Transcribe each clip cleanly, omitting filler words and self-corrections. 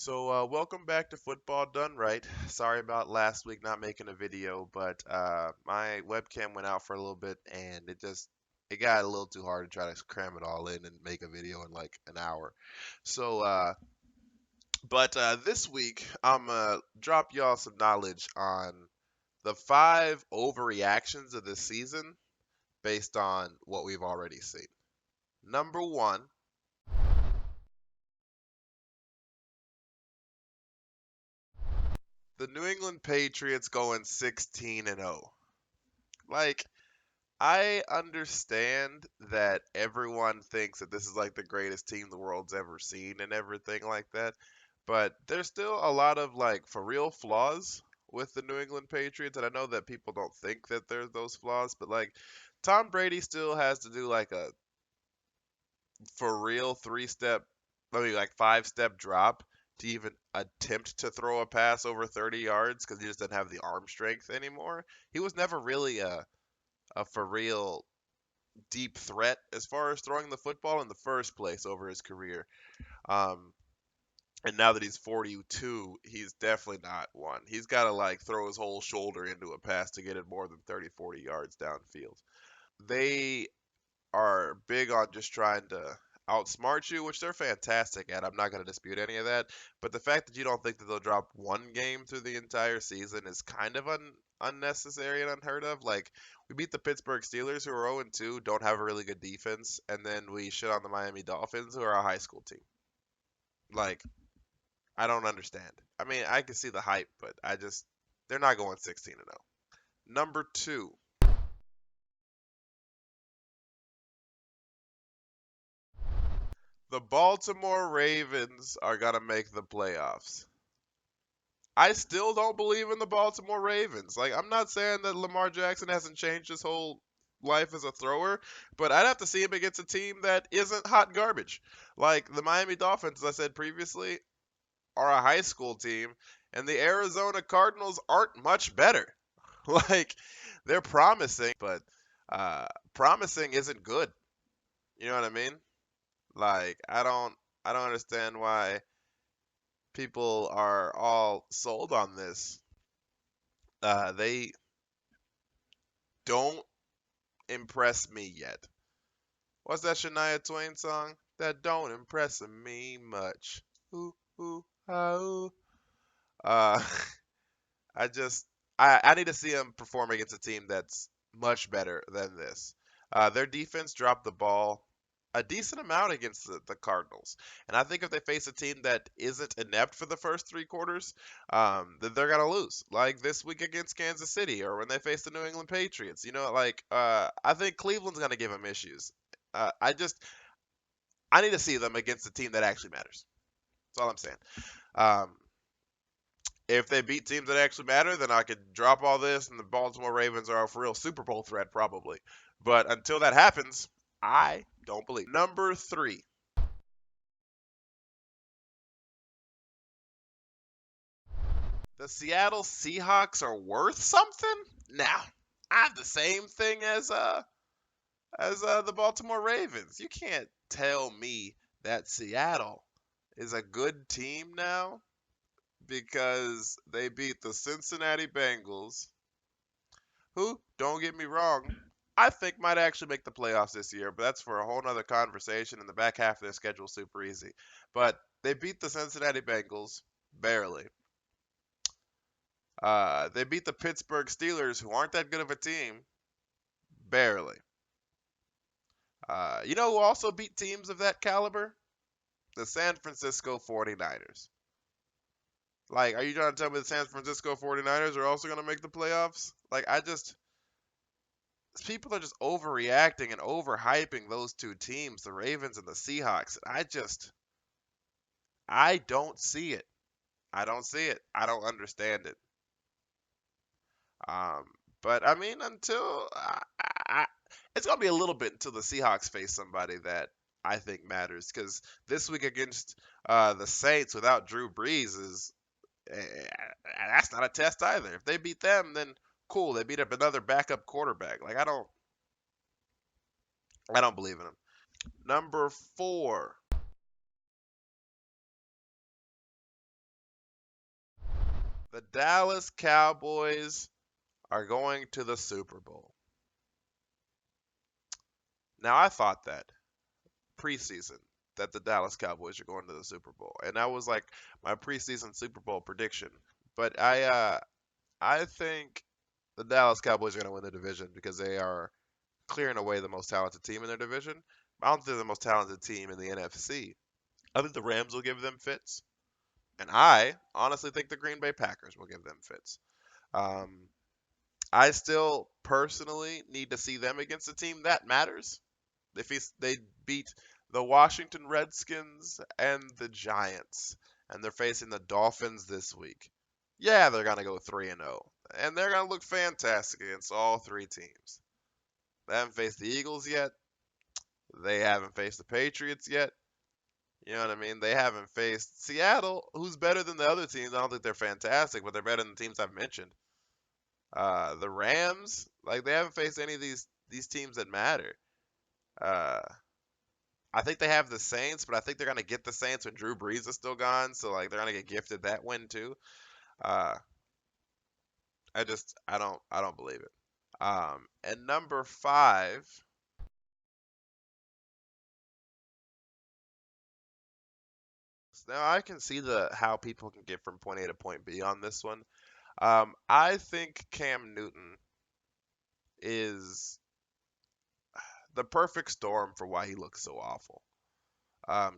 Welcome back to Football Done Right. Sorry about last week not making a video, but my webcam went out for a little bit and it got a little too hard to try to cram it all in and make a video in like an hour. So, this week I'm gonna drop y'all some knowledge on the 5 overreactions of this season based on what we've already seen. Number one, the New England Patriots going 16-0. Like, I understand that everyone thinks that this is like the greatest team the world's ever seen and everything like that, but there's still a lot of like for real flaws with the New England Patriots, and I know that people don't think that there's those flaws, but like Tom Brady still has to do like a for real 3-step, I mean like 5-step drop to even attempt to throw a pass over 30 yards because he just doesn't have the arm strength anymore. He was never really a for real deep threat as far as throwing the football in the first place over his career. Um, and now that he's 42, he's definitely not one. He's got to like throw his whole shoulder into a pass to get it more than 30, 40 yards downfield. They are big on just trying to outsmart you, which they're fantastic at. I'm not going to dispute any of that. But the fact that you don't think that they'll drop one game through the entire season is kind of unnecessary and unheard of. Like, we beat the Pittsburgh Steelers, who are 0-2, don't have a really good defense, and then we shit on the Miami Dolphins, who are a high school team. Like, I don't understand. I mean, I can see the hype, but they're not going 16-0. Number two, the Baltimore Ravens are going to make the playoffs. I still don't believe in the Baltimore Ravens. Like, I'm not saying that Lamar Jackson hasn't changed his whole life as a thrower, but I'd have to see him against a team that isn't hot garbage. Like, the Miami Dolphins, as I said previously, are a high school team, and the Arizona Cardinals aren't much better. Like, they're promising, but uh, promising isn't good. You know what I mean? Like, I don't understand why people are all sold on this. They don't impress me yet. What's that Shania Twain song? That don't impress me much. Ooh, ooh, ah, ooh. Uh, I just, I need to see them perform against a team that's much better than this. Their defense dropped the ball a decent amount against the Cardinals, and I think if they face a team that isn't inept for the first 3 quarters, then they're gonna lose. Like this week against Kansas City, or when they face the New England Patriots. You know, like I think Cleveland's gonna give them issues. I need to see them against a team that actually matters. That's all I'm saying. Um, if they beat teams that actually matter, then I could drop all this, and the Baltimore Ravens are a for real Super Bowl threat, probably. But until that happens, I don't believe. Number three, the Seattle Seahawks are worth something. Now, I have the same thing as the Baltimore Ravens. You can't tell me that Seattle is a good team now because they beat the Cincinnati Bengals, who, don't get me wrong, I think might actually make the playoffs this year, but that's for a whole nother conversation. In the back half of their schedule, super easy. But they beat the Cincinnati Bengals barely. They beat the Pittsburgh Steelers, who aren't that good of a team, barely. You know who also beat teams of that caliber? The San Francisco 49ers. Like, are you trying to tell me the San Francisco 49ers are also going to make the playoffs? Like, people are just overreacting and overhyping those two teams, the Ravens and the Seahawks. I don't see it. I don't see it. I don't understand it. Um, but I mean, I, it's gonna be a little bit until the Seahawks face somebody that I think matters. Because this week against the Saints without Drew Brees that's not a test either. If they beat them, then cool. They beat up another backup quarterback. Like I don't believe in them. Number four, The Dallas Cowboys are going to the Super Bowl. Now, I thought that preseason that the Dallas Cowboys are going to the Super Bowl, and that was like my preseason Super Bowl prediction. But I think the Dallas Cowboys are going to win the division because they are clearing away the most talented team in their division. I don't think they're the most talented team in the NFC. I think the Rams will give them fits, and I honestly think the Green Bay Packers will give them fits. Um, I still personally need to see them against a team that matters. They beat the Washington Redskins and the Giants, and they're facing the Dolphins this week. Yeah, they're gonna go 3-0, and they're gonna look fantastic against all three teams. They haven't faced the Eagles yet. They haven't faced the Patriots yet. You know what I mean? They haven't faced Seattle, who's better than the other teams. I don't think they're fantastic, but they're better than the teams I've mentioned. The Rams, like they haven't faced any of these teams that matter. Uh, I think they have the Saints, but I think they're gonna get the Saints when Drew Brees is still gone, so like they're gonna get gifted that win too. Uh, I don't believe it. And number five, now I can see the how people can get from point A to point B on this one. I think Cam Newton is the perfect storm for why he looks so awful.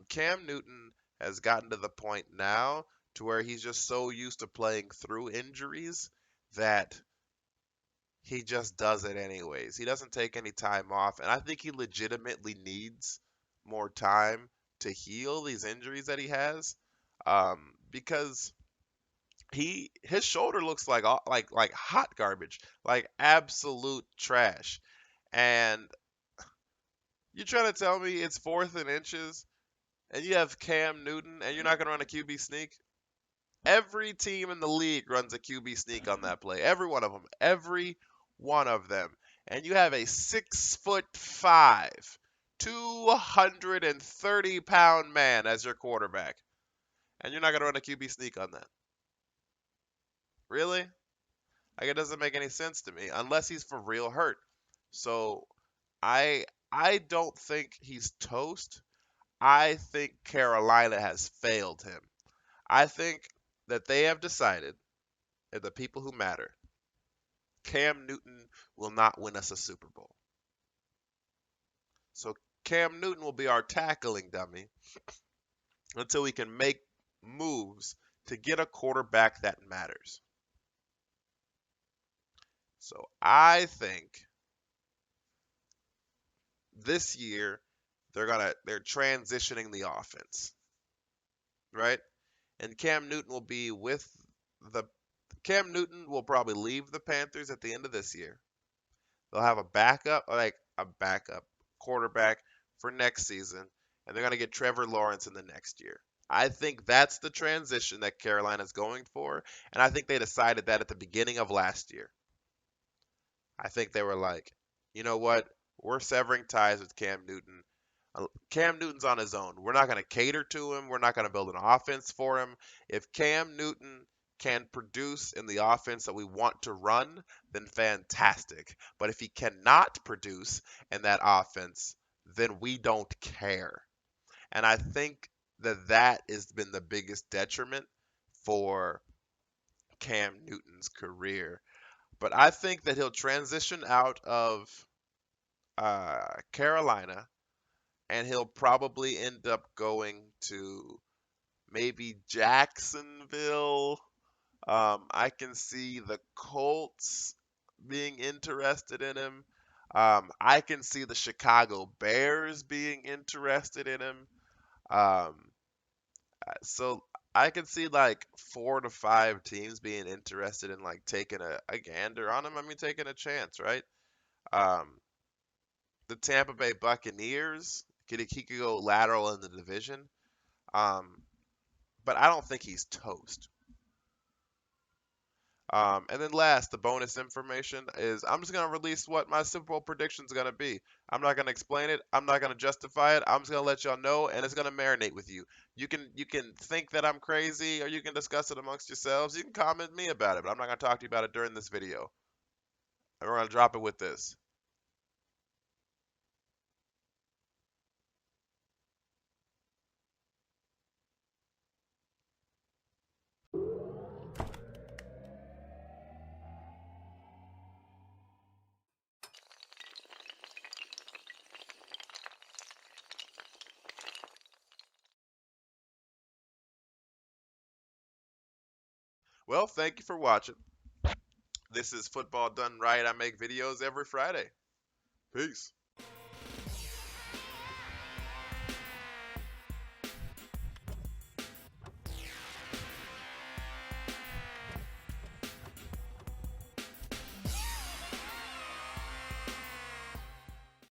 Cam Newton has gotten to the point now to where he's just so used to playing through injuries that he just does it anyways. He doesn't take any time off, and I think he legitimately needs more time to heal these injuries that he has, because his shoulder looks like like hot garbage, like absolute trash. And you're trying to tell me it's fourth and inches, and you have Cam Newton, and you're not gonna run a QB sneak? Every team in the league runs a QB sneak on that play. Every one of them. Every one of them. And you have a 6'5", 230-pound man as your quarterback. And you're not going to run a QB sneak on that. Really? Like it doesn't make any sense to me unless he's for real hurt. So I don't think he's toast. I think Carolina has failed him. I think that they have decided that the people who matter, Cam Newton will not win us a Super Bowl. So Cam Newton will be our tackling dummy until we can make moves to get a quarterback that matters. So I think this year they're transitioning the offense, right? And the Cam Newton will probably leave the Panthers at the end of this year. They'll have a backup, like a backup quarterback for next season, and they're going to get Trevor Lawrence in the next year. I think that's the transition that Carolina's going for, and I think they decided that at the beginning of last year. I think they were like, you know what? We're severing ties with Cam Newton. Cam Newton's on his own. We're not going to cater to him. We're not going to build an offense for him. If Cam Newton can produce in the offense that we want to run, then fantastic. But if he cannot produce in that offense, then we don't care. And I think that has been the biggest detriment for Cam Newton's career. But I think that he'll transition out of Carolina, and he'll probably end up going to maybe Jacksonville. I can see the Colts being interested in him. I can see the Chicago Bears being interested in him. Um, so I can see like 4 to 5 teams being interested in like taking a gander on him. I mean, taking a chance, right? Um, the Tampa Bay Buccaneers, he could go lateral in the division. Um, but I don't think he's toast. And then last, the bonus information is I'm just gonna release what my Super Bowl prediction is gonna be. I'm not gonna explain it. I'm not gonna justify it. I'm just gonna let y'all know, and it's gonna marinate with you. You can think that I'm crazy, or you can discuss it amongst yourselves. You can comment me about it, but I'm not gonna talk to you about it during this video. And we're gonna drop it with this. Well, thank you for watching. This is Football Done Right. I make videos every Friday. Peace.